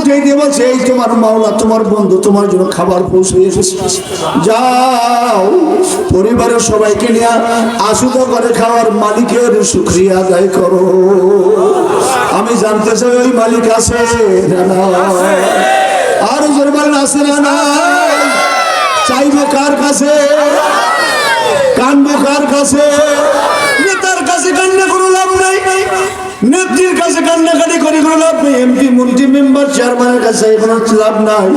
উঠেই দিয়ে বলছে, এই তোমার মাওলা, তোমার বন্ধু, তোমার জন্য খাবার পৌঁছে এসেছে, যাও পরিবারের সবাইকে নিয়ে আশুদা করে খাওয়ার মালিকের শুকরিয়া আদায় করো। আমি জানতে চাই ওই মালিক আছে না? আর জোরে বলেন আছে না? চাইবো কার কাছে? কানবো কার কাছে? নেতার কাছে কান্না করে লাভ নাই, নেত্রীর কাছে কান্নাকাটি করে কোনো লাভ নেই, এমপি মন্ত্রী মেম্বার চেয়ারম্যানের কাছে কোনো লাভ নাই।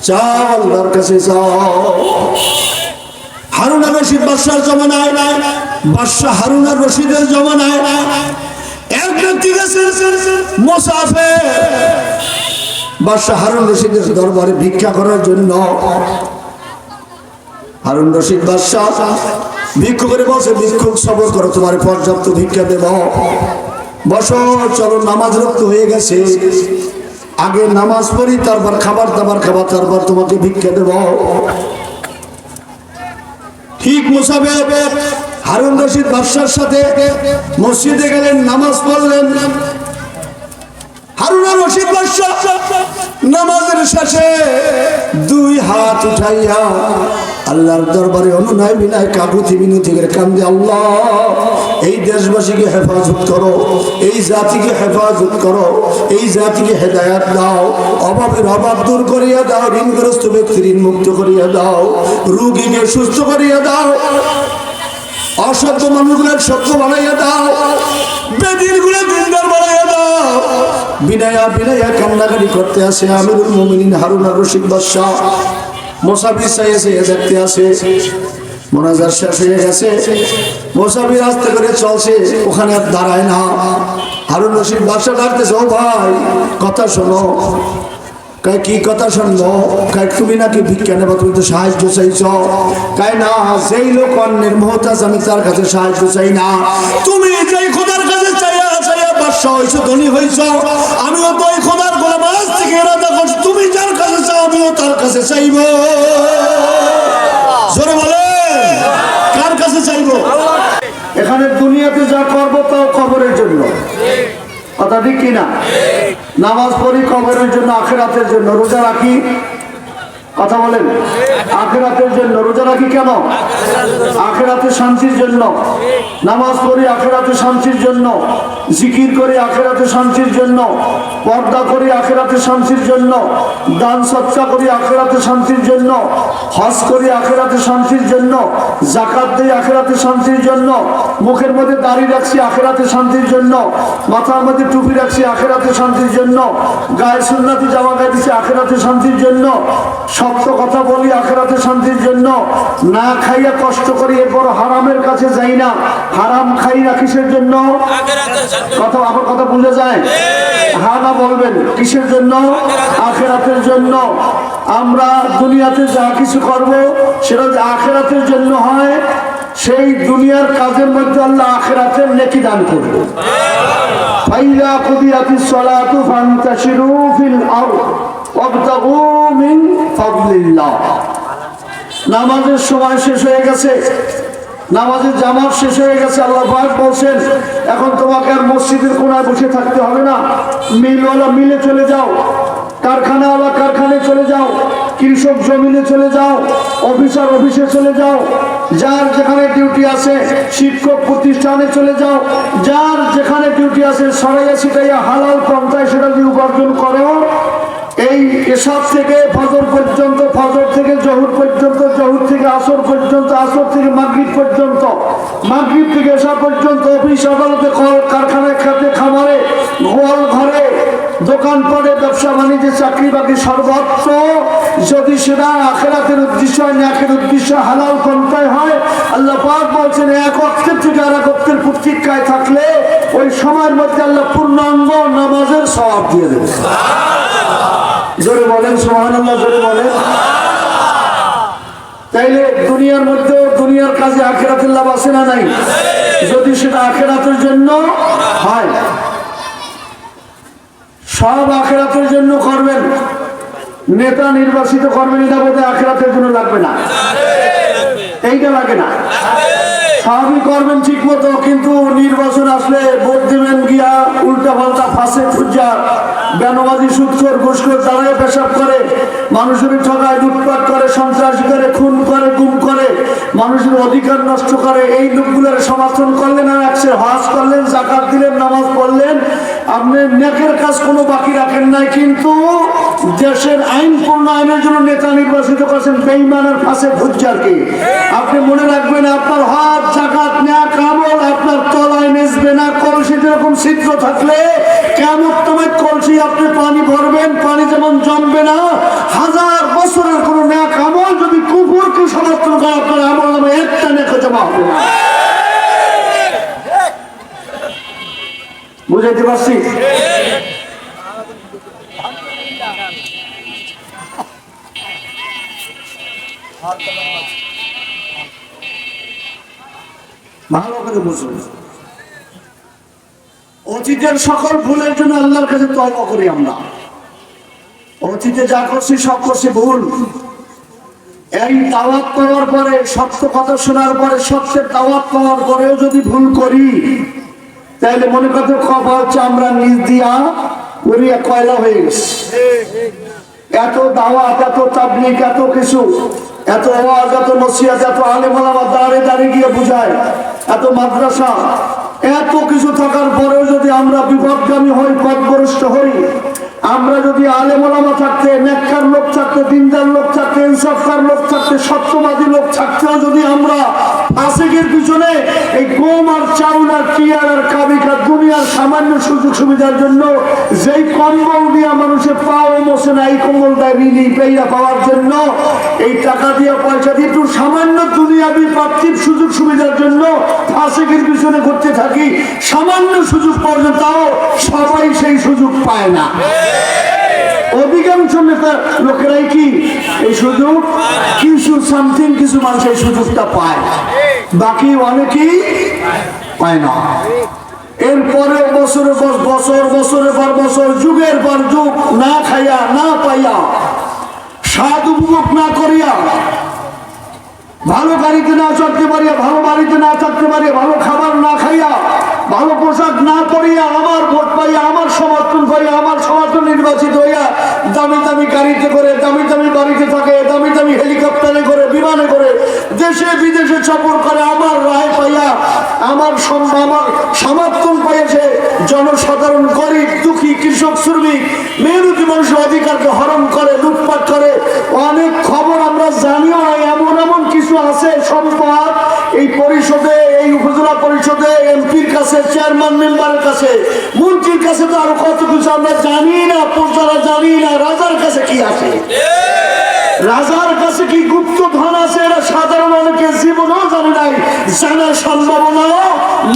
চাও আল্লাহর কাছে চাও। হারুন আর রশিদ বাদশার জমানায়, বাদশা হারুন আর রশিদের জমানায় এক ব্যক্তি গেছে মুসাফির বাদশা হারুন রশিদের দরবারে ভিক্ষা করার জন্য। হারুন রশিদ বাদশা ভিক্ষু করে বসে, ভিক্ষুক সবর করো, তোমার পর্যাপ্ত ভিক্ষা দেব, বসো, চলো নামাজ রক্ত হয়ে গেছে, আগে নামাজ পড়ি, তারপর খাবার দাবার খাবার, তারপর তোমাকে ভিক্ষা দেব। ঠিক মুসাফির হারুন রশিদ বাদশার সাথে মসজিদে গেলেন, নামাজ পড়লেন। হারুন আর রশিদ বাদশা নামাজের শেষে দুই হাত উঠাইয়া আল্লাহর দরবারে অনুনয় বিনয় কাকুতি মিনতি করে কান্দে, আল্লাহ এই দেশবাসীকে হেফাজত করো, এই জাতিকে হেফাজত করো, এই জাতিকে হেদায়াত দাও, অভাবের অভাব দূর করিয়া দাও, ঋণগ্রস্ত ব্যক্তির ঋণ মুক্ত করিয়া দাও, রোগীকে সুস্থ করিয়া দাও, অসভ্য মানুষগুলোর সভ্য বানাইয়া দাও, বেদিনগুলো দিনদার বানাইয়া দাও। বিনায়া বিনায়া কান্নাকাটি করতে আসে আমিরুল মুমিনিন হারুন আর রশিদ বাদশা। মুসাফির চাইছে দেখতে আসে, মোনাজার শেষ হয়ে গেছে, মুসাফির আস্তে করে চলছে, ওখানে আর দাঁড়ায় না। হারুন রশিদ বাদশা ডাকতেছে, ও ভাই কথা শোনো। কাই কি কথা শুনবো? কাই তুমি নাকি ভিক্ষা নেবা, তুমি তো সাহায্য চাইছ। কাই না, যেই লোক অন্যের মহতাজ আমি তার কাছে সাহায্য চাই না, তুমি যেই খোদার কাছে চাইয়া চাইয়া বাদশা হইছো, ধনী হইছ, আমিও তো ওই খোদার গোলাম, আজ থেকে ইরাদা করছি তুমি যার কাছে চাও আমিও তার কাছে চাইব। জোরে বলে কার কাছে চাইব? এখানে দুনিয়াতে যা করবো তাও কবরের জন্য, কথা ঠিক কিনা? নামাজ পড়ি কবরের জন্য, আখিরাতের জন্য। রোজা রাখি, কথা বলেন, আখিরাতের জন্য। রোজা রাখি কেন? আখিরাতে শান্তির জন্য। নামাজ পড়ি আখিরাতে শান্তির জন্য, জিকির করি আখিরাতে শান্তির জন্য, পর্দা করি আখিরাতে শান্তির জন্য, দান সৎকা করি আখিরাতে শান্তির জন্য, হজ করি আখিরাতে শান্তির জন্য, যাকাত দেই আখিরাতে শান্তির জন্য, মুখের মধ্যে দাড়ি রাখছি আখিরাতে শান্তির জন্য, মাথার মধ্যে টুপি রাখছি আখিরাতে শান্তির জন্য, গায়ে সুন্নতি জামা গায়ে দিচ্ছি আখিরাতে শান্তির জন্য, সত্য কথা বলি আখিরাতে শান্তির জন্য, না খাইয়া কষ্ট করি, এরপর হারামের কাছে যাই না, হারাম খাই না কিসের জন্য? কথা আমার কথা বুঝে যায়? হ্যাঁ না বলবেন, কিসের জন্য? আখিরাতের জন্য। আমরা দুনিয়াতে যা কিছু করব সেটা যে আখিরাতের জন্য হয়, সেই দুনিয়ার কাজের মধ্যে আল্লাহ আখিরাতের নেকি দান করবে। ফাইযা কুদিয়াতিস সালাতু ফান্তাশিরু ফিল আরদ ওয়াবতাগু মিন ফাদলিল্লাহ। নামাজের সময় শেষ হয়ে গেছে, নামাজের জামাত শেষ হয়ে গেছে, আল্লাহ পাক বলছেন এখন তোমাকে আর মসজিদের কোনায় বসে থাকতে হবে না, মিলওয়ালা মিলে চলে যাও, কারখানাওয়ালা কারখানায় চলে যাও, কৃষক জমিনে চলে যাও, অফিসার অফিসে চলে যাও, যার যেখানে ডিউটি আছে, শিক্ষক প্রতিষ্ঠানে চলে যাও, যার যেখানে ডিউটি আছে সরাইয়া ছিটাইয়া হালাল পন্থায় সেটা যদি উপার্জন করো, এই এশার থেকে ফজর পর্যন্ত, ফজর থেকে জহুর পর্যন্ত, জহুর থেকে আসর পর্যন্ত, আসর থেকে মাগরিব পর্যন্ত, মাগরিব থেকে এশা পর্যন্ত, অফিস আদালতে, কারখানায়, খাতে, খামারে, গোয়াল ঘরে, দোকানপাটে, ব্যবসা বাণিজ্যে, চাকরি বাকরি, সর্বত্র যদি সেটা আখিরাতের উদ্দেশ্য হয়, নেকের উদ্দেশ্য হালাল পন্থায় হয়, আল্লাহ পাক বলছেন এক ওয়াক্তের থেকে আর এক ওয়াক্তের প্রতীক্ষায় থাকলে ওই সময়ের মধ্যে আল্লাহ পূর্ণাঙ্গ নামাজের সওয়াব দিয়ে দেবে। জোরে বলেন সুবহানাল্লাহ, জোরে বলেন। তাইলে দুনিয়ার মধ্যে দুনিয়ার কাজে আখিরাতের লাভ আছে না নাই? যদি সেটা আখিরাতের জন্য হয়, সব আখিরাতের জন্য করবেন, নেতা নির্বাচিত করবেন, এটা বোধহয় আখিরাতের জন্য লাগবে না, এইটা লাগে না। স্বাভাবিক করবেন ঠিক মতো, কিন্তু নির্বাচন আসলে ভোট দেবেন গিয়া উল্টা পাল্টা ফাঁসে খুঁজা বেনবাজি সুৎখোর ঘুষখোর তারাই পেশাব করে, মানুষের ঠকায়, লুটপাট করে, সন্ত্রাসী করে, খুন করে, গুম করে, মানুষের অধিকার নষ্ট করে। এই লোকগুলোর সমর্থন করলেন আর একশো হজ করলেন, জাকাত দিলেন, নামাজ পড়লেন, আপনি নেকের কাজ কোনো বাকি রাখেন নাই, কিন্তু দেশের আইন প্রণয়নের জন্য নেতা নির্বাচিত করছেন বেঈমানের ফাঁসে খুঁজারকে। আপনি মনে রাখবেন, আপনার হজ জাকাত নেক আমল আপনার তলায় নেচবে না। কলসিতে এরকম ছিদ্র থাকলে কেমন তোমার কলসি আপনি পানি ভরবেন, পানি যেমন জমবে না, হাজার বছরের কোন নেক আমল যদি কুফরকে সমর্থন করে আপনার আমল নামে একটা নেক জমা হবে না। বুঝাইতে পারছি? ভালো করে বুঝুন, অতীতের সকল ভুলের জন্য আল্লাহর কাছে তওবা করি আমরা। অতীতে যা করছি সব করছি ভুল। এই দাওয়াত পাওয়ার পরে, সত্য কথা শোনার পরে, সত্যের দাওয়াত পাওয়ার পরেও যদি ভুল করি, তাহলে মনে করতে কথা হচ্ছে আমরা নিজ দিয়া উড়িয়া কয়লা হয়ে গেছি। এত দাওয়াত, এত তাবলীগ, এত কিছু, এত ওয়াজ, এত নসিহত, এত আলেম ওলামা দাঁড়ে দাঁড়িয়ে গিয়ে বুঝায়, এত মাদ্রাসা, এত কিছু থাকার পরেও যদি আমরা বিপদগামী হই, পথভ্রষ্ট হই, আমরা যদি আলেম ওলামা থাকতে, নেককার লোক থাকতে, দিনদার লোক থাকতে, ইনসাফকার লোক থাকতে, সত্যবাদী লোক থাকতেও যদি আমরা ফাসিকের পিছনে এই গম আর চাউল আর টিয়ার আর কাবিকার দুনিয়ার সামান্য সুযোগ সুবিধার জন্য যেই কম্বল দিয়া মানুষের পাও মোছে না, এই কম্বল দেয় ঋণী পেইয়া পাওয়ার জন্য, এই টাকা দিয়া পয়সা দিয়ে একটু সামান্য দুনিয়াবি পার্থিব সুযোগ সুবিধার জন্য ফাসিকের পিছনে ঘুরতে থাকি, সামান্য সুযোগ পর্যন্ত সবাই সেই সুযোগ পায় না। অধিকাংশ নেতা লোকেরাই কি এই সুযোগ, কিছু সামথিং কিছু মানুষ এই সুযোগটা পায়, বাকি অনেকেই পায় না। এরপরে বছরের পর বছর, বছরের পর বছর, যুগের পর যুগ না খাইয়া, না পাইয়া, স্বাদ উপভোগ না করিয়া, ভালো গাড়িতে না চড়তে পারিয়া, ভালো বাড়িতে না থাকতে পারিয়া, ভালো খাবার না খাইয়া, ভালো পোশাক না পরিয়া, আমার ভোট পাইয়া, আমার সমর্থন পাইয়া, আমার সমর্থন নির্বাচিত হইয়া দামি দামি গাড়িতে করে, দামি দামি বাড়িতে থাকে, দামি দামি হেলিকপ্টারে করে, বিমানে করে, দেশে বিদেশে সফর করে, আমার রায় পাইয়া, আমার সমর্থন পাইয়াছে জনসাধারণ, গরিব দুঃখী, কৃষক, শ্রমিক, মেহনতি মানুষের অধিকারকে হরণ করে, লুটপাট করে। অনেক খবর আমরা জানিও না, এমন এমন কিছু আছে সম্পদ এই পরিষদে, এই উপজেলা পরিষদে, এমপির কাছে, চেয়ারম্যান মেম্বারের কাছে, মন্ত্রীর কাছে, তো আরো কত কিছু আমরা জানি না, প্রজারা জানি না। রাজার কাছে কি আছে, রাজার কাছে কি গুপ্ত ধন আছে, এরা সাধারণ অনেকে জীবনেও জানে নাই, জানার সম্ভাবনাও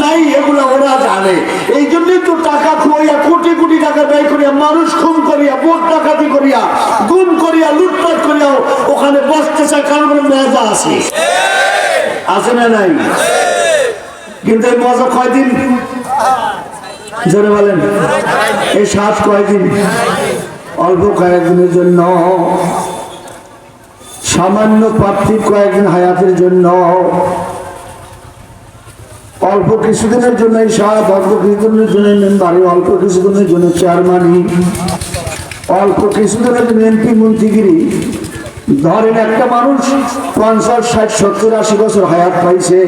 নাই, এগুলো ওরা জানে। এই জন্যই তো টাকা খুঁয়া, কোটি কোটি টাকা ব্যয় করিয়া, মানুষ খুন করিয়া, ভোট ডাকাতি করিয়া, গুম করিয়া, লুটপাট করিয়াও ওখানে বসতে চায়, কারণ মজা আছে, আছে না নাই? কিন্তু এই মজা কয়দিন, জোরে বলেন, এই সাত কয়দিন, অল্প কয়েকদিনের জন্য, সামান্য পার্থিব কয়েকদিন হায়াতের জন্য, অল্প কিছুদিনের জন্য এই সাত, অল্প কিছুদিনের জন্য মেম্বারি, অল্প কিছুদিনের জন্য চেয়ারম্যানি, অল্প কিছুদিনের জন্য এমপি মন্ত্রীগিরি। ধরেন একটা মানুষ 50, 60, 70, 80 বছর হায়াত পাইছে,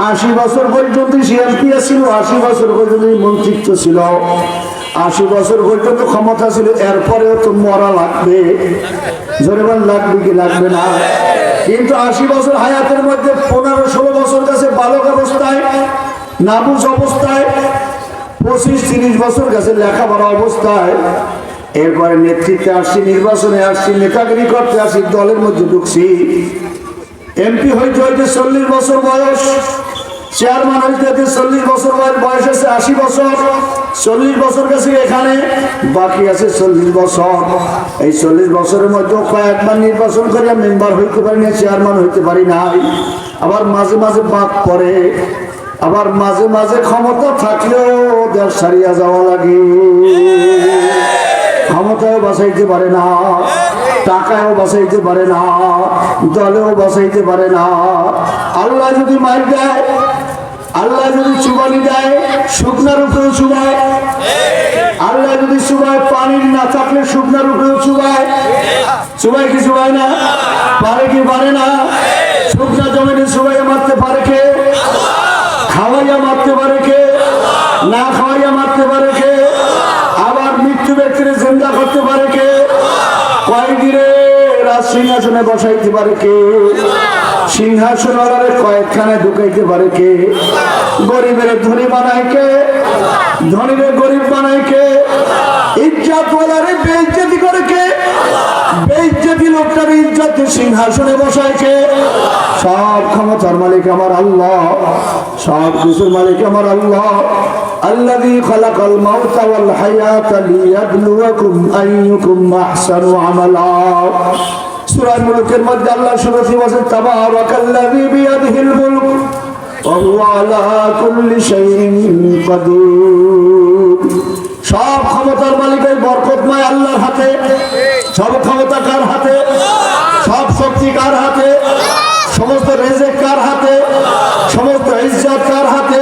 80 বছর পর্যন্ত সে এমপি ছিল, 80 বছর পর্যন্ত মন্ত্রিত্ব ছিল, 80 বছর পর্যন্ত ক্ষমতা ছিল, এরপরেও তো মরা লাগবে, জোরে লাগবে কি লাগবে না? কিন্তু 80 বছর হায়াতের মধ্যে 15-16 বছর কাছে বালক অবস্থায়, নাবুজ অবস্থায়, 25-30 বছর কাছে লেখাপড়া অবস্থায়, এরপরে নেতৃত্বে আসছি, নির্বাচনে আসছি, নেতাগিরি করতে আসি, দলের মধ্যে ঢুকছি, এমপি হইতে হইতে 40 বছর বয়স, চেয়ারম্যান হইতে হইতে 40 বছর বয়স আছে, 80 বছর, 40 বছর কাছে এখানে, বাকি আছে 40 বছর। এই 40 বছরের মধ্যে কয়েকবার নির্বাচন করিয়া মেম্বার হইতে পারি না, চেয়ারম্যান হইতে পারি নাই, আবার মাঝে মাঝে বাদ পড়ে, আবার মাঝে মাঝে ক্ষমতা থাকলেও দেশ ছাড়িয়া যাওয়া লাগে, ক্ষমতাও বাঁচাইতে পারে না। টাকায়ও বাঁচাইতে পারে না, দলেও বাঁচাইতে পারে না। আল্লাহ যদি মার দেয়, আল্লাহ যদি চুবানি দেয়, শুকনার উপরেও চুবায়। আল্লাহ যদি চুবায়, পানির না থাকলে শুকনার উপরেও চুবায়। চুবায় কি চুবায় না? পারে কি পারে না? শুকনা জমিনে চুবাইয়া মারতে পারে কে? খাওয়াইয়া মারতে পারে কে? না খাওয়াইয়া মারতে পারে কে? আবার মৃত্যু ব্যক্তির জিন্দা করতে পারে কে? কয়েকদিনে রাজ সিংহাসনে বসাইতে পারে কে? সিংহাসন কয়েকখানে ঢুকাইতে পারে কে? গরিবের ধনী বানায় কে? ধনীরে গরিব বানায় কে? ইজ্জত ওয়ালারে বেইজ্জতি করে কে? বেইজ্জতি লোকটার ইজ্জতের সিংহাসনে বসায় কে? সব ক্ষমতার মালিক আমার আল্লাহ, সব কিছুর মালিক আমার আল্লাহ। আল্লাযী খালাকাল মাউতা ওয়াল হায়াতা লিয়াবলুয়াকুম আইয়ুকুম আহসানু আমালা। সূরা মুলকের মধ্যে আল্লাহ শুরুতে বলেন তাবারাকাল্লাযী বিয়াদিহিল মুলক ওয়া হুয়া আলা কুল্লি শাইইন কাদির। সব ক্ষমতার মালিকের বরকতময় আল্লাহর হাতে। সব ক্ষমতা কার হাতে? সব শক্তি কার হাতে? সমস্ত রিজিক কার হাতে? সমস্ত ইজ্জত কার হাতে?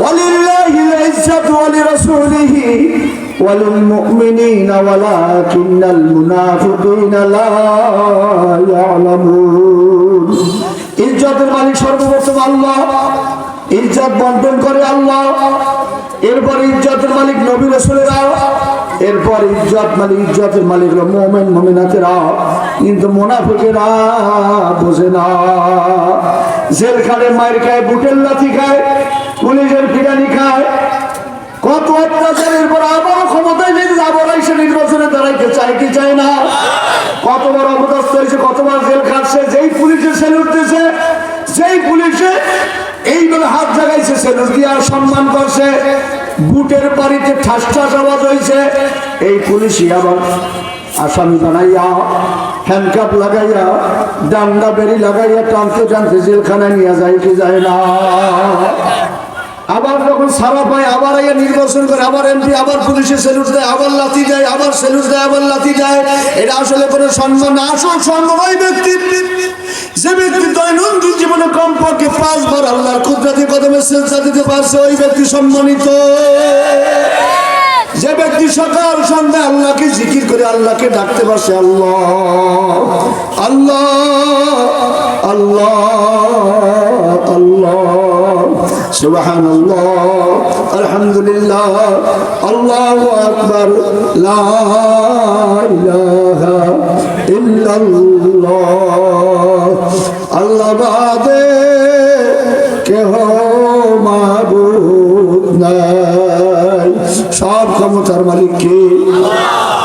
ওয়ালিল্লাহিল ইজ্জাতু ওয়া লিরাসূলিহি ওয়া লিল মুমিনিনা ওয়ালাকিন্নাল মুনাফিকিনা লা ইয়ালামুন। ইজ্জতের মালিক সর্বপ্রথম আল্লাহ, ইজ্জত বন্টন করে আল্লাহ। এরপর ইজ্জতের মালিক নবী রাসূলেরা, এরপর ইজ্জতের মালিক মুমিন মুমিনাতেরা। কিন্তু মুনাফিকেরা বোঝে না। জেলখানে মায়ের খায়, বুটের লাথি খায়, পুলিশের পিটানি খায়, কত অত্যাচারের পর আবার ক্ষমতায় যেতে আবার এসে নির্বাচনে দাঁড়াইতে চায় কি চায় না? কতবার অপদস্থ হয়েছে, কতবার জেল খাটছে। যেই পুলিশে সেলুট দিয়েছে, যেই পুলিশে এইভাবে হাত জাগাইছে, সেলুট দিয়ে সম্মান করছে, বুটের বাড়িতে ঠাস ঠাস আওয়াজ হয়েছে, এই পুলিশই আবার আসামি বানাইয়া, হ্যান্ডকাপ লাগাইয়া, ডান্ডা বেরি লাগাইয়া টানতে টানতে জেলখানায় নিয়ে যায় কি যায় না? আবার যখন সারা পায় আবার আইয়া নির্বাচন করে, আবার এমপি, আবার পুলিশে সেলুট দেয়, আবার লাথি দেয়, আবার সেলুট দেয়, আবার লাথি দেয়। এটা আসলে কোনো সম্মান না। আসল সম্মান ওই ব্যক্তি যে ব্যক্তি দৈনন্দিন জীবনে কমপক্ষে 5 বার আল্লাহর কুদরতি কদমে সেজদা দিতে পারছে, ওই ব্যক্তি সম্মানিত। যে ব্যক্তি সকাল সন্ধ্যা আল্লাহকে জিকির করে আল্লাহকে ডাকতে পারছে, আল্লাহ আল্লাহ আল্লাহ আল্লাহ, সুবহানাল্লাহ, আলহামদুলিল্লাহ, আল্লাহু আকবার, লা ইলাহা ইল্লাল্লাহ, আল্লাহ বাদে কেহ মাবুদ নাই। সব ক্ষমতার মালিক কে?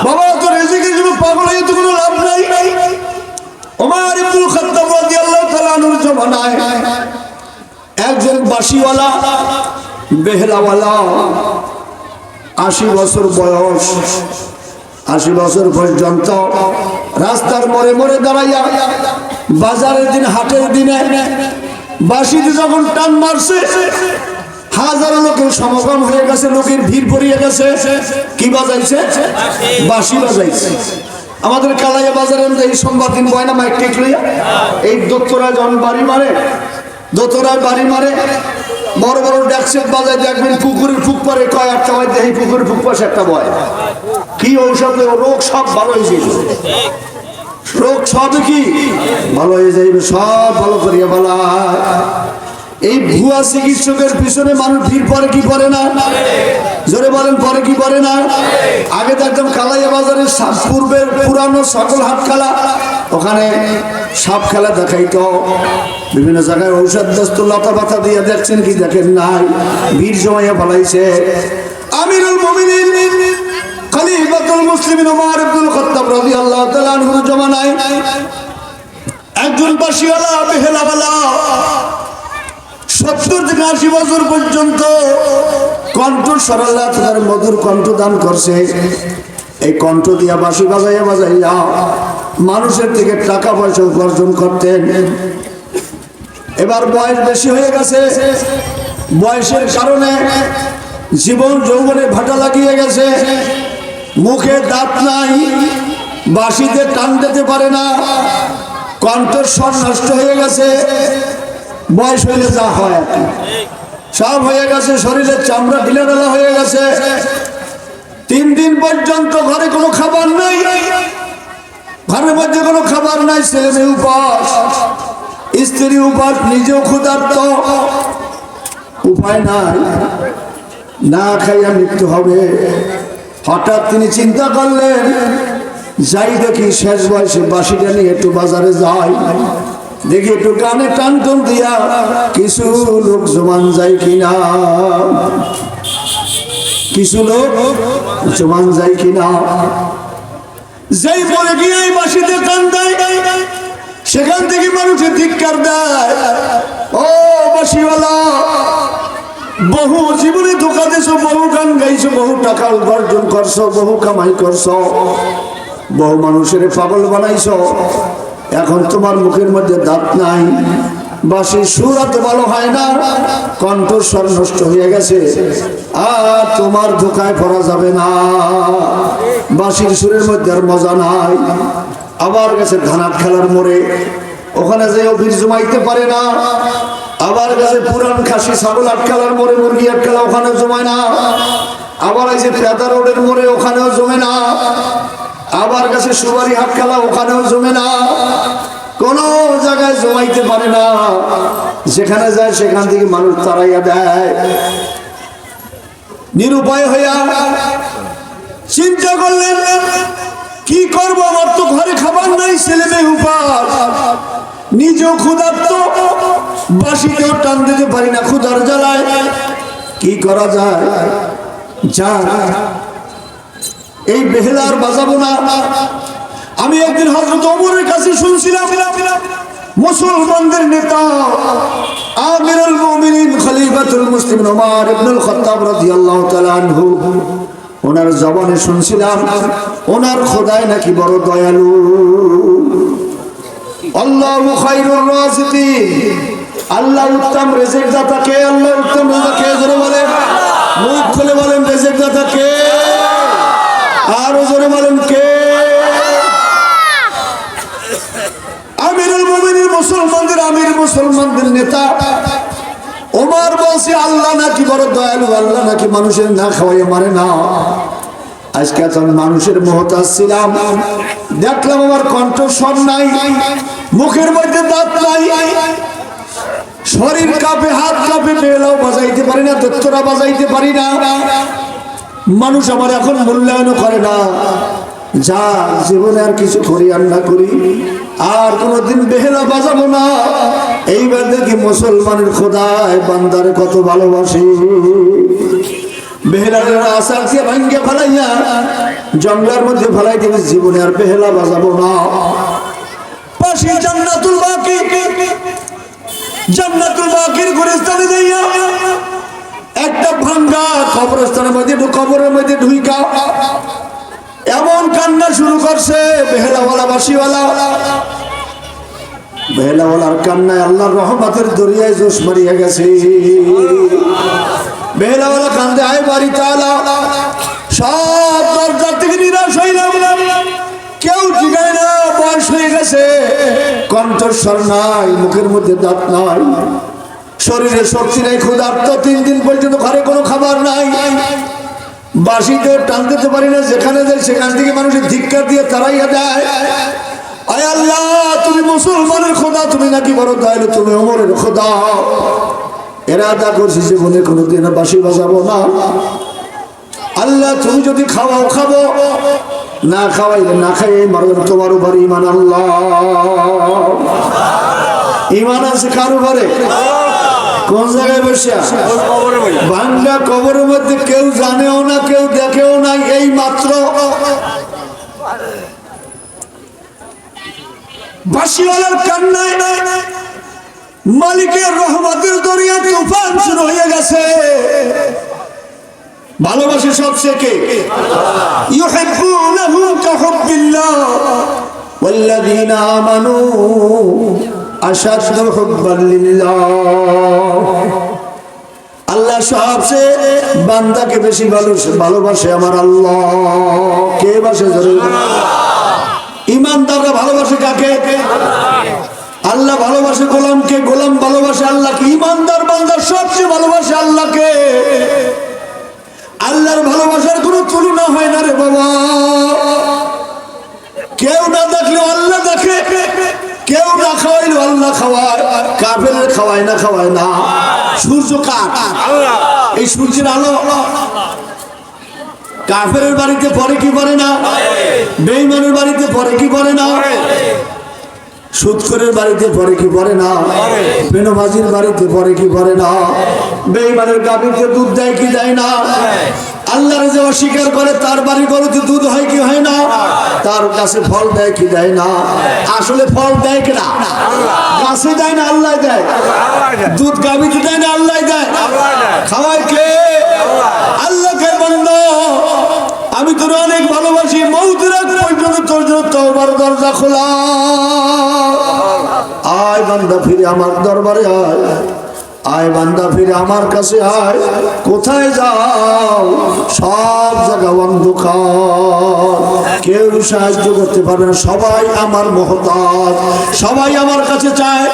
বাবা, তো রিজিকের জন্য পাগল হয়ে তো কোনো লাভ নাই। ওমর ইবনুল খাত্তাব রাদিয়াল্লাহু তাআলা আনহুর জমানায় একজন বাঁশিওয়ালা, বেহলাওয়ালা, 80 বছর বয়স, 80 বছর পর্যন্ত রাস্তার মোড়ে মোড়ে দাঁড়াইয়া, বাজারের দিন, হাটের দিনে বাঁশিতে যখন টান মারছে, হাজারো লোকের সমাগম হয়ে গেছে, লোকের ভিড় পড়িয়ে গেছে। কি বাজাইছে? বাঁশি বাজাইছে। আমাদের কালাইয়া বাজারে এই সোমবার দিন বয়না মাইক টেক লইয়া এই দোতরায় যখন বাড়ি মারে, দোতরায় বাড়ি মারে, বড় বড় ড্যাকসেট বাজায়, দেখবেন পুকুরের ফুক পরে কয় একটা হয়, দেখি পুকুরের ফুক পাশে একটা বয়। কি ঔষধ? রোগ সব ভালো হয়ে যাবে, রোগ সব কি ভালো হয়ে যাইবে, সব ভালো করিয়া বলা। এই ভুয়া চিকিৎসকের পিছনে মানুষ ভিড় পরে কি পরে না? জোরে বলেন, পরে কি পরে না? আগে দেখতাম কালাইয়া বাজারের পূর্বের পুরানো সকল হাট খেলা, ওখানে সাপ খেলা দেখাইতো, বিভিন্ন জায়গায় ঔষধ দস্ত লতা পাতা দিয়ে দেখছেন কি দেখেন নাই, ভিড় জমাইয়া ফেলাইছে। আমিরুল মুমিনিন খলিফাতুল মুসলিমিন ওমর ইবনুল খাত্তাব রাদিয়াল্লাহু তাআলা আনহুর জমানায় একজন বাঁশিওয়ালা, বেহেলাওয়ালা 70 থেকে 80 বছর পর্যন্ত কণ্ঠ সরলা তার মধুর কণ্ঠ দান করছে। এই কণ্ঠ দিয়া বাঁশি বাজাইয়া বাজাইয়া মানুষের থেকে টাকা পয়সা উপার্জন করতেন। এবার বয়স বেশি হয়ে গেছে, বয়সের কারণে জীবন যৌবনে ভাটা লাগিয়ে গেছে, মুখে দাঁত নাই, বাঁশিতে টান দিতে পারে না, কণ্ঠস্বর নষ্ট হয়ে গেছে, বয়স হইলে যা হয় আর কি, সব হয়ে গেছে, শরীরের চামড়া ঢিলা ঢালা হয়ে গেছে। 3 দিন পর্যন্ত ঘরে কোনো খাবার নাই, ঘরের মধ্যে কোনো খাবার নাই, ছেলে মেয়ে উপাস, স্ত্রী উপাস, নিজেও ক্ষুধার্ত, উপায় নাই, না খাইয়া মৃত্যু হবে। হঠাৎ তিনি চিন্তা করলেন, যাই দেখি শেষ বয়সে বাঁশিটা নিয়ে একটু বাজারে যাই, দেখি একটু কানে টান টান দিয়া কিছু লোক জমান যায় কিনা, কিছু লোক জমান যায় কিনা। যেই পরে গিয়ে এই বাঁশিতে টান দেয়, সেখান থেকে মানুষের ধিক্কার দেয়, ও বাঁশিওয়ালা, বহু জীবনে ধোকা দিয়েছো, বহু গান গাইছো, বহু টাকা উপার্জন করছো, বহু কামাই করছো, বহু মানুষের পাগল বানাইছো, এখন তোমার মুখের মধ্যে দাঁত নাই, বাঁশির সুর এত ভালো হয় না, কণ্ঠস্বর নষ্ট হয়ে গেছে, আর তোমার ধোকায় পড়া যাবে না, বাঁশির সুরের মধ্যে আর মজা নাই। আবার গেছে ধানাট খেলার মোড়ে, ওখানে যে অভির জমাইতে পারে না। আবার গেছে পুরান খাসি ছাগল আটকালার মোড়ে, মুরগি আটকালা, ওখানেও জমায় না। আবার এই যে পেদা রোডের মোড়ে, ওখানেও জমে না। আবার গেছে সুবারি হাটকালা, ওখানেও জমে না, কোন জায়গায় জমাইতে পারে না। যেখানে যায় সেখান থেকে মানুষ তাড়াইয়া দেয়। নিরুপায় হইয়া চিন্তা করলেন, কি করব, আমার তো ঘরে খাবার নাই, ছেলে মেয়ে উপাস, নিজেও ক্ষুধার্ত, বাঁশিতেও টান দিতে পারি না ক্ষুধার জ্বালায়, কি করা যায়? যা, এই বেহেলার বাজাবো না। আমি একদিন হযরত ওমরের কাছে শুনছিলাম, মুসলমানদের নেতা আমিরুল মুমিনিন খলিফাতুল মুসলিমিন ওমর ইবনুল খাত্তাব রাদিয়াল্লাহু তাআলা আনহু, ওনার জবানে শুনছিলাম ওনার খোদাই নাকি বড় দয়ালু। আল্লাহু খায়রুর রাযিকিন, আল্লাহ উত্তম রিজিক দাতা কে? আল্লাহ উত্তম রিজিক কে? জোরে বলেন, মুখ খুলে বলেন, রিজিক দাতা কে? আরো জোরে বলেন, কে? আমিরুল মুমিনিন, মুসলমানদের আমির, মুসলমানদের নেতা ওমর বলছে আল্লাহ নাকি বড় দয়ালু, আল্লাহ নাকি মানুষের না খাওয়াইয়া মারে না। আজকে যখন মানুষের মহতাজ ছিলাম, দেখলাম আমার কণ্ঠস্বর নাই, মুখের মধ্যে দাঁত নাই, শরীর কাঁপে, হাত কাঁপে, বেলাও বাজাইতে পারি না, দত্তরা বাজাইতে পারি না, মানুষ আমার এখন মূল্যায়ন করে না। যা, জীবনে আর কিছু করি আর না করি, আর কোনদিন বেহেলা বাজাবো না। এইবার দেখি মুসলমানের খোদায় বান্দারে কত ভালোবাসি। বেহেলার আশা দিয়ে ভাঙ্গে ফেলাইয়া জঙ্গলের মধ্যে ফেলাই দিবি, জীবনে আর বেহেলা বাজাবো না। পাশে জান্নাতুল বাকি, জান্নাতুল বাকির গুলিস্তানে যাইয়া একটা ভাঙ্গা কবরস্থানের মধ্যে, কবরের মধ্যে ঢুইকা এমন কান্না শুরু করছে, বেহেলাওয়ালা বাঁশিওয়ালা, বেহেলাওয়ালার কান্নায় আল্লাহর রহমতের দরিয়ায় জোশ মারিয়া গেছে। বেহেলাওয়ালা কান্দে, আয় বাড়ি তাআলা, সব দরজা থেকে নিরাশ হইলাম, কেউ জিগায় না, বয়স হয়ে গেছে, কণ্ঠস্বর নাই, মুখের মধ্যে দাঁত নাই, শরীরে শক্তি নাই, ক্ষুধার্ত, 3 দিন পর্যন্ত ঘরে কোনো খাবার নাই, বাঁশিতে টান দিতে পারি না, যেখানে যায় সেখান থেকে মানুষের ধিক্কার দিয়ে তাড়াইয়া দেয়। আয় আল্লাহ, তুমি মুসলমানের খোদা, তুমি নাকি বড় দয়ালু, তুমি ওমরের খোদা। এরাদা করছি জীবনে কোনোদিন বাঁশি বাজাবো না। আল্লাহ, তুমি যদি খাওয়াও খাবো, না খাওয়াইলে না খাই, মারবেন তোমার উপর ঈমান। আল্লাহ, ঈমান আছে কার উপরে? কোন জায়গায় বসে? ভাঙ্গা কবরের মধ্যে, কেউ জানেও না, কেউ দেখেও না, এই মাত্র বাঁশিওয়ালার কান্নায় মালিকের রহমতের দরিয়া তুফান শুরু হয়ে গেছে। ভালোবাসে সবচেয়ে কে? ইউহিব্বুনাহু কাহুব্বিল্লাহ ওয়াল্লাযীনা আমানু আশাদ্দু হুব্বান লিল্লাহ। আল্লাহ সবচেয়ে বান্দাকে বেশি ভালোবাসে আমার আল্লাহ। কে বাসে? ইমানদাররা ভালোবাসে কাকে? আল্লাহ ভালোবাসে গোলামকে, গোলাম ভালোবাসে আল্লাহকে। ইমানদার বান্দা সবচেয়ে ভালোবাসে আল্লাহকে। আল্লাহর ভালোবাসার কোনো তুলনা হয় না রে বাবা। কেউ না দেখলেও আল্লাহ দেখে, কেউ না খাওয়াইলেও আল্লাহ খাওয়ায়। কাফের খাওয়ায় না? খাওয়ায় না। সূর্য কার? এই সূর্যের আলো কাফেরের বাড়িতে পড়ে কি পড়ে না? বেঈমানের বাড়িতে পড়ে কি পড়ে না? সুদখোরের বাড়িতে পড়ে কি পড়ে না? বেনমাজির বাড়িতে পড়ে কি পড়ে না? বেঈমানের গাভীতে দুধ দেয় কি দেয় না? আল্লাহর যে অস্বীকার করে তার বাড়ি গরুতে দুধ হয় কি হয় না? তার কাছে ফল দেয় কি দেয় না? আসলে ফল দেয় কিনা? গাছে দেয় না আল্লাহ দেয়? দুধ গাভীতে দেয় না আল্লাহ দেয়? খাওয়ায় কে? আল্লাহকে। বান্দা আমি তোর অনেক ভালোবাসি, মউতের আগ পর্যন্ত তোর জন্য তওবার দরজা খোলা। আয় বান্দা ফিরে আমার দরবারে আয়, আয় বান্দা ফিরে আমার কাছে আয়। কোথায় যাও? সব জায়গা অন্ধকার, কেউ সাহায্য করতে পারবে না। সবাই আমার মুহতাজ, সবাই আমার কাছে চায়।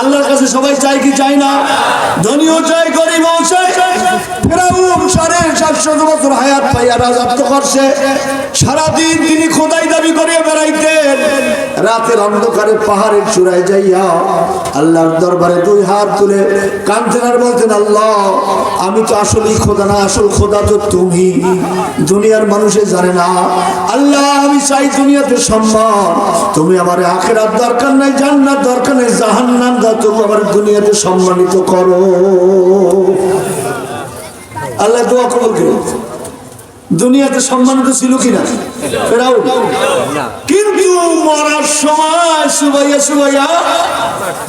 আল্লাহর কাছে সবাই চায় কি চায় না? ধনীও চায়, গরিবও চায়। ফেরাউন 750 বছর হায়াত পাইয়া রাজত্ব করছে। সারাদিন তিনি খোদাই দাবি করিয়া বেড়াইতেন। রাতের অন্ধকারে পাহাড়ের চূড়ায় যাইয়া আল্লাহর দরবারে 2 হাত তুলে কাঁদতেন আর বলতেন, আল্লাহ আমি তো আসলেই খোদা না, আসল খোদা তো তুমি। দুনিয়ার মানুষে জানে না। আল্লাহ আমি চাই দুনিয়াতে সম্মান, তুমি আমার আখিরাত দরকার নাই, জান্নাত দরকার নাই, জাহান্নাম দাও, তুমি আমার দুনিয়াতে সম্মানিত করো। আল্লাহ দোয়া কবুল করুন। দুনিয়াতে সম্মানিত ছিল কিনা ফেরাউন? কিন্তু মরার সময় সুবাইয়া সুবাইয়া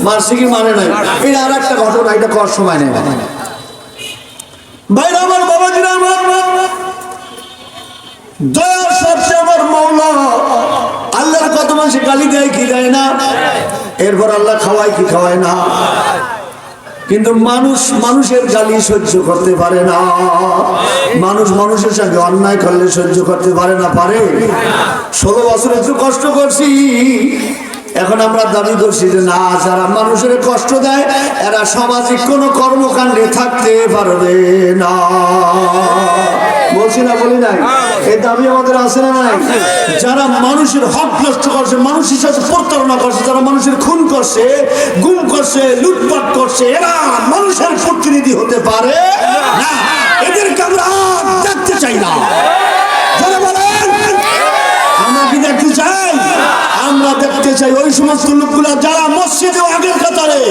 মারছে কি মানে নাই? এটা আর একটা ঘটনা, এটা কর সময় নেই ভাই আমার, বাবাজিরা আমার, দয়ার সবচেয়ে আমার মাওলা। আল্লাহর কত মানুষে গালি দেয় কি দেয় না? এরপর আল্লাহ খাওয়ায় কি খাওয়ায় না? কিন্তু মানুষ মানুষের গালি সহ্য করতে পারে না। মানুষ মানুষের সঙ্গে অন্যায় করলে সহ্য করতে পারে না? পারে? 16 বছর একটু কষ্ট করছি, এখন আমরা দাবি করছি যে না, যারা মানুষের কষ্ট দেয় এরা সামাজিক কোনো কর্মকাণ্ডে থাকতে পারবে না। বলছি না, বলি নাই? এই দাবি আমাদের আছে না নাই? যারা মানুষের হক নষ্ট করছে, মানুষের সাথে প্রতারণা করছে, যারা মানুষের খুন করছে, গুম করছে, লুটপাট করছে, এরা মানুষের প্রতিনিধি হতে পারে না। এদেরকে আমরা দেখতে চাই না। আমরা কি দেখতে চাই? আমরা দেখতে চাই ওই সমস্ত লোকগুলা যারা মসজিদে আগের কাতারে,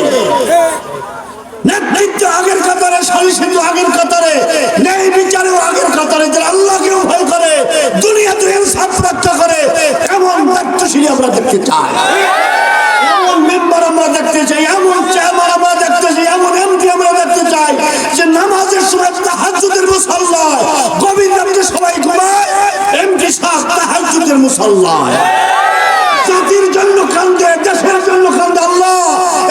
নেতৃত্ব আগের কাতারে, সালিসে আগের কাতারে, ন্যায় বিচারেও আগের কাতারে, যারা আল্লাহকেও ভয় করে, দুনিয়াতে ইনসাফ রক্ষা করে, এমন দায়িত্বশীল আমরা দেখতে চাই। এমন মেম্বার আমরা দেখতে চাই, এমন চেয়ারম্যান আমরা দেখতে চাই, এমন এমপি আমরা দেখতে চাই যে নামাজের সময় তাহাজ্জুদের মুসাল্লায়, গভীর রাতে সবাই ঘুমায়, এমপি সাহেব তাহাজ্জুদের মুসাল্লায় জাতির জন্য কান্দে, দেশের জন্য কান্দে। আল্লাহ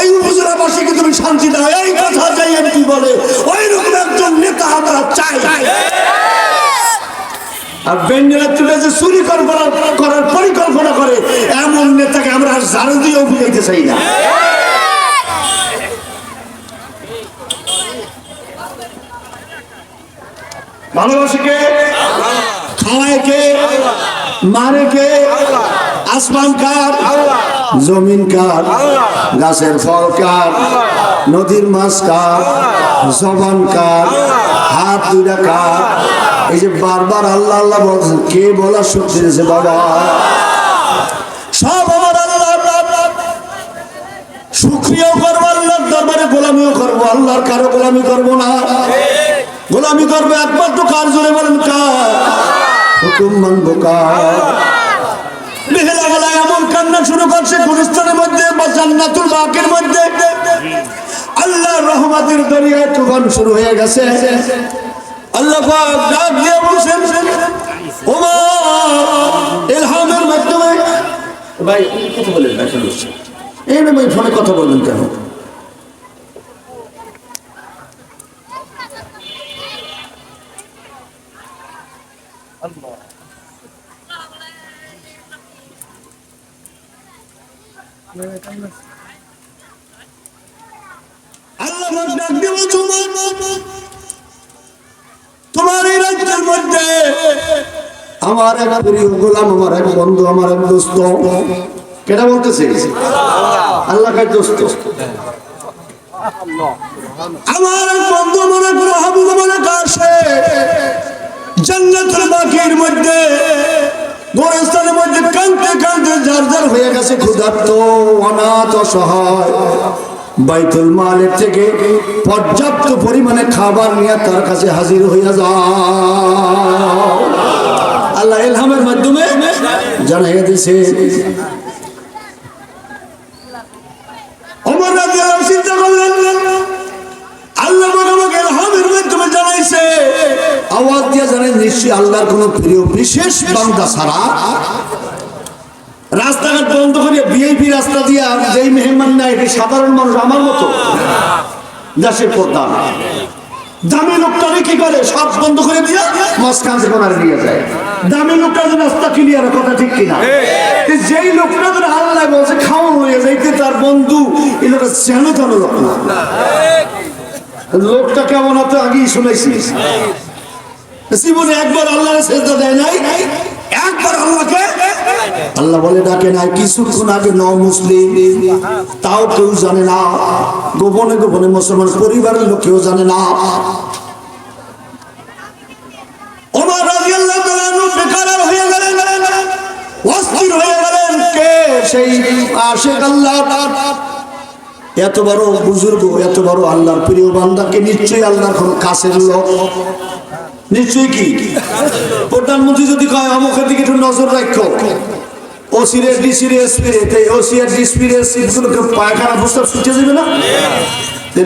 এই উপজেলাবাসীকে তুমি শান্তি দাও, এই কথা যাই এমপি বলে, ওই রকম একজন নেতা আমরা চাই। আর বেঞ্জেলা তুলে যে চুরি করার পরিকল্পনা করে এমন নেতাকে আমরা ঝাড়ু দিয়েও বুঝাইতে চাই না। ভালোবাসে কে? খাওয়ায় কে? মারে কে? আসমান কার? জমিন কার? গাছের ফল কার? নদীর মাছ কার? জবান কার? হাত দুইটা কার? এই যে বারবার আল্লাহ আল্লাহ বলছেন, কে বলার শক্তি দিয়েছে বাবা? সব আমার আল্লাহ। শুকরিয়াও করবো আল্লাহর দরবারে, গোলামিও করবো। আল্লাহর কারো গোলামি করবো না, গোলামি করবো একমাত্র কার? জোরে বলেন কার? হুকুম মানবো কার? বেহেলা গলায় এমন কান্না শুরু করছে গুলিস্তানের মধ্যে বা জান্নাতুল বাকের মধ্যে, আল্লাহর রহমতের দরিয়ায় তুফান শুরু হয়ে গেছে। আল্লাহ পাক ডাক দিয়ে বলছেন, ওমা ইলহামের মাধ্যমে। ভাই কথা বলেন না, এই না ভাই ফোনে কথা বলবেন কেন? আল্লাহ ডাক দেব তোমার এই রাজ্যের মধ্যে আমার এক প্রিয় গোলাম, আমার এক বন্ধু, আমার এক দোস্ত। কেটা বলতেছে? আল্লাহ কার দোস্ত? আমার এক বন্ধু, আমার এক মাহবুব, আমার এক আশিক জান্নাতুল বাকির মধ্যে গোরস্থানের মধ্যে কাঁদতে কাঁদতে জারজার হয়ে গেছে, ক্ষুধার্ত, অনাথ, অসহায়। বাইতুল মালের থেকে পর্যাপ্ত পরিমাণে খাবার নিয়ে তার কাছে হাজির হইয়া যাও। আল্লাহ ইলহামের মাধ্যমে জানাইয়া দিয়েছে। ওমর রাদিয়াল্লাহু আনহু চিন্তা করলেন, আল্লাহ আমাকে ইলহামের মাধ্যমে জানাইছে, আওয়াজ দিয়ে জানাই নিশ্চয়ই আল্লাহর কোন প্রিয় বিশেষ বান্দা ছাড়া রাস্তাঘাট বন্ধ করে ভিআইপি রাস্তা দিয়া যেই মেহমান নাই, এটি সাধারণ মানুষ আমার মতো দেশের প্রধান দামি লোকটারে কি করে? সব বন্ধ করে দিয়া মাঝখান থেকে ওনারে নিয়ে যায়। দামি লোকটা যে রাস্তা ক্লিয়ার, কথা ঠিক কিনা? যেই লোকটা ধরে আল্লাহ বলছে খাওয়া হয়ে যাইতে, তার বন্ধু এই লোকটা যেন তেন লোক না। লোকটা কেমন হতো আগেই শুনেছি। জীবনে একবার আল্লাহর সেজদা দেয় নাই, একবার আল্লাহকে আল্লাহ বলে ডাকে নাই। কিছুক্ষণ আগে মুসলিম, তাও কেউ জানে না, গোপনে গোপনে মুসলমান পরিবারের লোক কেউ জানে না। ওমর রাদিয়াল্লাহু তাআলা বেকার হয়ে গেলেন, অস্থির হয়ে গেলেন। কে সেই আশিক আল্লাহ, এত বড় বুজুর্গ, এত বড় আল্লাহর প্রিয় বান্দাকে নিশ্চয়ই আল্লাহর কোন কাছের লোক, নিশ্চয়ই কি প্রধানমন্ত্রী যদি কয় অমুকের দিকে একটু নজর রাখো, ওসিরে ডিসিরে এসপিরে, ওসি আর ডিসপিরে এসপিগুলোকে পায়খানা প্রস্তাব ছুটে যাবে না?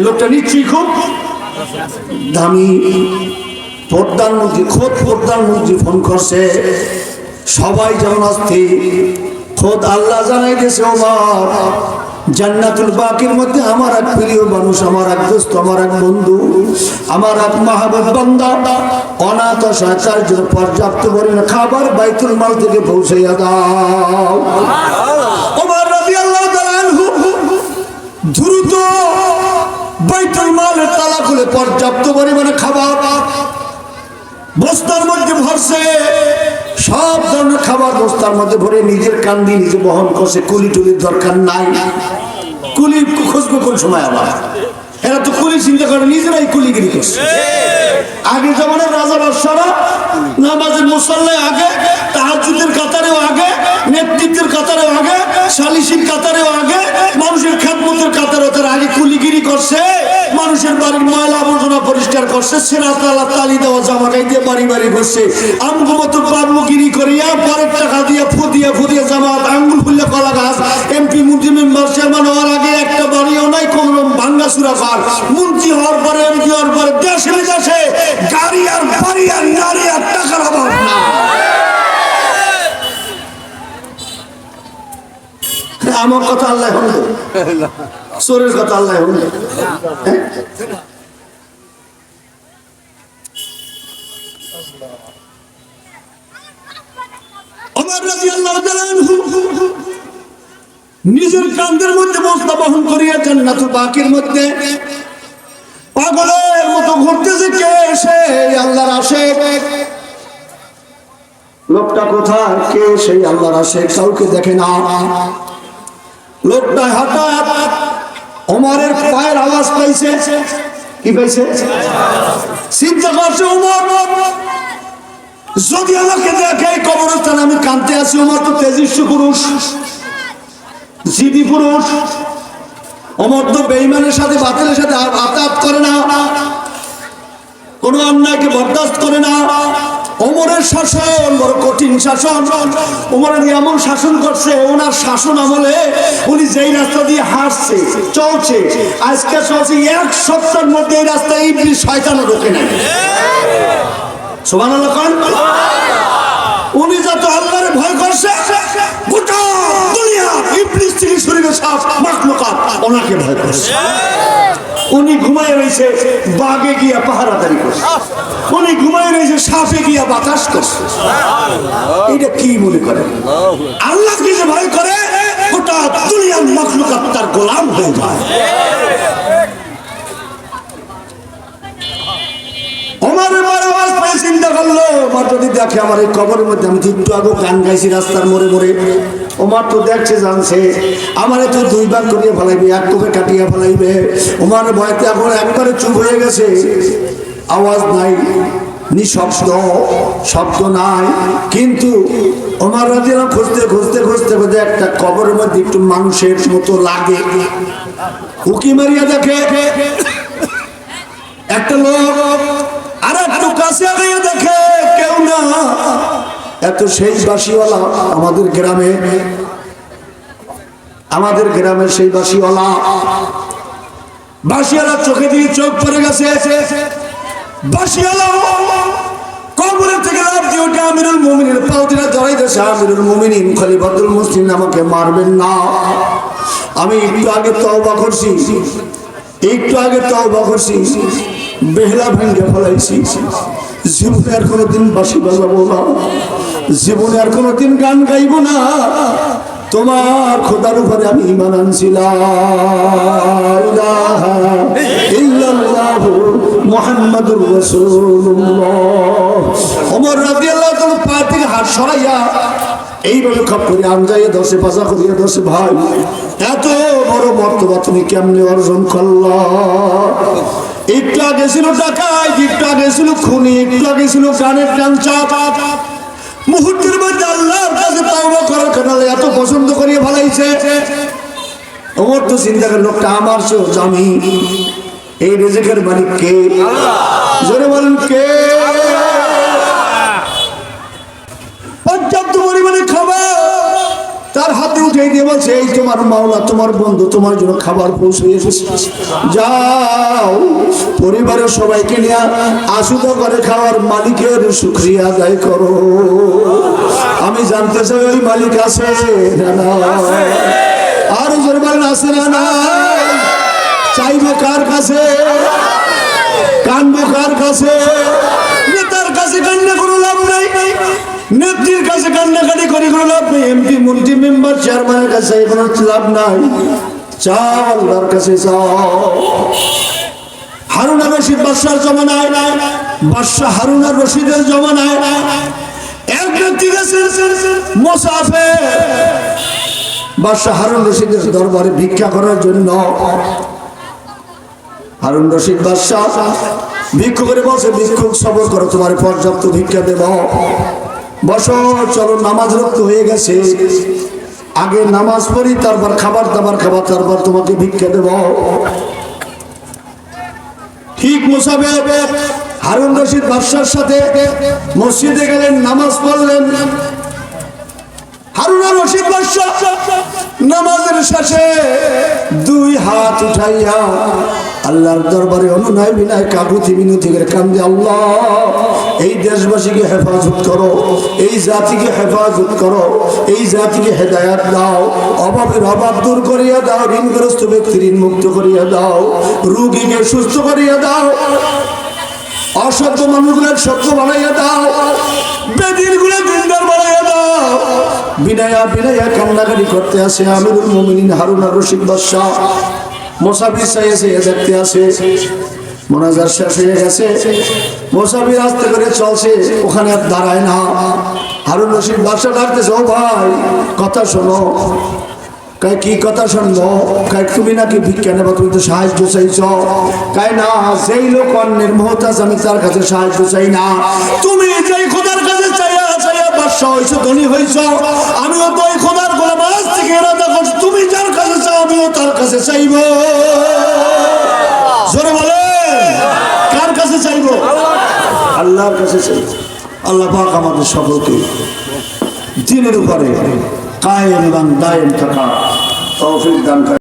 লোকটা নিশ্চয়ই খুব দামি। প্রধানমন্ত্রী, খোদ প্রধানমন্ত্রী ফোন করছে, সবাই যেমন অস্থির। খোদ আল্লাহ জানাই দিয়েছে, ওমর জান্নাতুল বাকির মধ্যে আমার এক প্রিয় মানুষ, আমার এক দোস্ত, আমার এক বন্ধু, আমার এক মাহবুব বান্দা অনাথ অসহায় জন্য পর্যাপ্ত পরিমাণে খাবার বাইতুল মাল থেকে পৌঁছাইয়া দাও। ওমর রাদিয়াল্লাহু তাআলা আনহু দ্রুত বাইতুল মালের তালা খুলে পর্যাপ্ত পরিমাণে খাবার বস্তার মধ্যে ভরছে। সব ধরনের খাবার বস্তার মধ্যে ভরে নিজের কান্দি নিজে বহন করছে। কুলি টুলির দরকার নাই, কুলি খুঁজবে কোন সময়? আবার এরা তো কুলি চিন্তা করে, নিজেরাই কুলিগিরি করছে। আগে যেমন রাজা বাদশারা নামাজের মুসাল্লায় আগে, তাহাজ্জুদের কাতারেও আগে, নেতৃত্বের কাতারেও আগে, সালিসির কাতারেও আগে, মানুষের খেদমতের কাতারেও তারা আগে কুলিগিরি করছে। মানুষের বাড়ির ময়লা আবর্জনা পরিষ্কার করছে, সেরা তালা তালি দেওয়া জামা গাই দিয়ে বাড়ি বাড়ি ঘুরছে। আমগুমত বাবুগিরি করিয়া পরের টাকা দিয়ে ফুদিয়া ফুদিয়া জামাত আঙ্গুল ফুললে কলা গাছ। এমপি মন্ত্রী মেম্বার চেয়ারম্যান হওয়ার আগে একটা বাড়িও নাই, কোন ভাঙ্গা সুরা পার। মন্ত্রী হওয়ার পরে, এমপি হওয়ার পরে দেশে বিদেশে গাড়ি আর বাড়ি আর নারী আর টাকার অভাব না। আমার কথা আল্লাহ হল, চোরের কথা আল্লাহ হল। ওমর রাদিয়াল্লাহু তাআলা আনহু নিজের কাঁধের মধ্যে বস্তা বহন করিয়া জান্নাতুল বাকির মধ্যে পাগলের মতো ঘুরতেছে। কে সে? আল্লাহর আশিক। লোকটা কোথায়? কে সেই আল্লাহর আশিক? কাউকে দেখে না। লোকটা হঠাৎ ওমরের পায়ের আওয়াজ পাইছে। কি পাইছে? চিন্তা করছে ওমর, যদি আমাকে দেখে কবরস্থানে আমি কাঁদতে আছি। ওমর তো তেজস্বী পুরুষ, জিদি পুরুষ। ওমর তো বেঈমানের সাথে, বাতিলের সাথে আতাত করে না, কোন অন্যায়কে বরদাস্ত করে না। ওমরের শাসন বড় কঠিন শাসন। ওমরের এমন শাসন করছে, ওনার শাসন আমলে উনি যেই রাস্তা দিয়ে হাঁটছে চলছে, আজকে চলছে, এক সপ্তাহের মধ্যে এই রাস্তায় ইবলিস শয়তানও ঢোকে নাই। সুবহানাল্লাহ কোন? উনি যত আল্লাহর ভয় করছে, গোটা দুনিয়া ইবলিস থেকে শুরু করে সব মাখলুকাত ওনাকে ভয় করছে। উনি ঘুমায় রয়েছে, বাগে গিয়া পাহারাদারি করছে। উনি ঘুমায় রয়েছে, সাপে গিয়া বাতাস করছে। এটা কি মনে করে? আল্লাহকে যে ভয় করে, গোটা দুনিয়ার মাখলুকাত তার গোলাম হয়ে যায়। ওমরের বড় আওয়াজ পেয়ে চিন্তা করলো, ওমর যদি দেখে আমার এই কবরের মধ্যে, আমি একটু আগে গান গাইছি রাস্তার মোড়ে মোড়ে, ওমর তো দেখছে জানছে আমার তো দুই ভাগ করিয়ে ফেলাইবে, এক কোপে কাটিয়ে ফেলাইবে। ওমর ভয়তে এখন একবারে চুপ হয়ে গেছে, আওয়াজ নাই, নিঃশব্দ, শব্দ নাই। কিন্তু ওমর রাদিয়াল্লাহু খুঁজতে খুঁজতে খুঁজতে খুঁজতে একটা কবরের মধ্যে একটু মানুষের মতো লাগে, উকি মারিয়া দেখে একটা লোক, আর একটু কাছে গিয়ে দেখে কেউ না, এত সেই বাসিওয়ালা আমাদের গ্রামের সেই বাসিওয়ালা চোখে দিয়ে চোখ পড়ে গেছে। বাসিওয়ালা কবরের থেকে লাফ দিয়ে ওঠে আমিরুল মুমিনিনের পাও দিয়ে জড়াই দিয়েছে, আমিরুল মুমিনিন খলিফাতুল মুসলিম, আমাকে মারবেন না, আমি একটু আগে তওবা করছি, বেহলা ভেঙে ফেলাইছি, জীবনে আর কোনোদিন বাঁশি বাজাবো না, জীবনে আর কোনোদিন গান গাইব না, তোমার খোদার উপরে আমি ঈমান আনছিলাম, ইলাহা ইল্লাল্লাহু মুহাম্মাদুর রাসূলুল্লাহ। ওমর রাদিয়াল্লাহু তাআলা পা থেকে হাত সরাইয়া এইভাবে খপ করে আঞ্জাইয়ে দশে পাশা করিয়া দশে, ভাই এত বড় মর্তবা তুমি কেমনে অর্জন করলা? একটু আগে ছিল ডাকাত, একটু আগে ছিল খুনি, একটু আগে ছিল গানের ডান্সার, মুহূর্তের মধ্যে আল্লাহর কাছে তওবা করার কারণে এত পছন্দ করিয়ে ফেলাইছে। ওমর তো চিন্তা করে, লোকটা আমার চেয়েও জানি, এই রিজিকের মালিক কে? জোরে বলেন কে? পর্যাপ্ত পরিমাণে খাবার তার হাতে উঠে দিয়ে বলছে, এই তোমার মাওলা, তোমার বন্ধু তোমার জন্য খাবার পৌঁছে এসেছে, যাও পরিবারের সবাইকে নিয়ে আশুদা করে খাওয়ার মালিকের শুকরিয়া আদায় করো। আমি জানতে চাই ওই মালিক আছে না? আর জোরে বলেন আছে না? চাইবো কার কাছে? কানবো কার কাছে? নেতার কাছে কান্না কোনো লাভ নাই, নেত্রীর কাছে কান্নাকাটি করে কোনো লাভ নেই, এমপি মন্ত্রী মেম্বার চেয়ারম্যানের কাছে কোনো লাভ নাই, চাও আল্লাহর কাছে চাও। হারুন আর রশিদ বাদশার জমানায়, বাদশাহ হারুন আর রশিদের জমানায় এক ব্যক্তি গেছে মুসাফির বাদশাহ হারুন রশিদের দরবারে ভিক্ষা করার জন্য। হারুন রশিদ বাদশাহ ভিক্ষু করে বসে, ভিক্ষুক সবর করো, তোমার পর্যাপ্ত ভিক্ষা দেব, বসো, চলো নামাজ রক্ত হয়ে গেছে, আগে নামাজ পড়ি, তারপর খাবার দাবার খাবার, তারপর তোমাকে ভিক্ষা দেব। ঠিক মুসাফির হারুন রশিদ বাদশার সাথে মসজিদে গেলেন, নামাজ পড়লেন। হারুন আর রশিদ বাদশা নামাজের শেষে দুই হাত উঠাইয়া আল্লাহর দরবারে অনুনয় বিনয় কাকুতি মিনতি করে কান্দে, আল্লাহ এই দেশবাসীকে হেফাজত করো, এই জাতিকে হেফাজত করো, এই জাতিকে হেদায়াত দাও, অভাবের অভাব দূর করিয়া দাও, ঋণগ্রস্ত ব্যক্তির ঋণ মুক্ত করিয়া দাও, রোগীকে সুস্থ করিয়া দাও, অসভ্য মানুষগুলোর সভ্য বানাইয়া দাও, বেদিন গুলো দিনদার বানাইয়া দাও। বিনায়া বিনায়া কান্নাকাটি করতে আসে আমিরুল মুমিনিন হারুন আর রশিদ বাদশা। মুসাফির চাইছে দেখতে আসে, মোনাজার শেষ হয়ে গেছে, মুসাফির আস্তে করে চলছে, ওখানে আর দাঁড়ায় না। হারুন রশিদ বাদশা ডাকতেছে, ও ভাই কথা শোনো। কাই কি কথা শুনবো? কাই তুমি নাকি ভিক্ষা নেবা, তুমি তো সাহায্য চাইছ। কাই না, যেই লোক অন্যের মহতাজ আমি তার কাছে সাহায্য চাই না, তুমি যেই খোদার কাছে চাইয়া চাইয়া বাদশা হইছো, ধনী হইছ, আমিও তো ওই খোদার গোলাম, আজ থেকে ইরাদা করছি তুমি যার কাছে চাও আমিও তার কাছে চাইব। জোরে বলে, কার কাছে চাইব? আল্লাহর কাছে চাইব। আল্লাহ পাক আমাদের সকলকে দ্বীনের উপরে কায়েম এবং দায়েম থাকা তৌফিক দান করেন।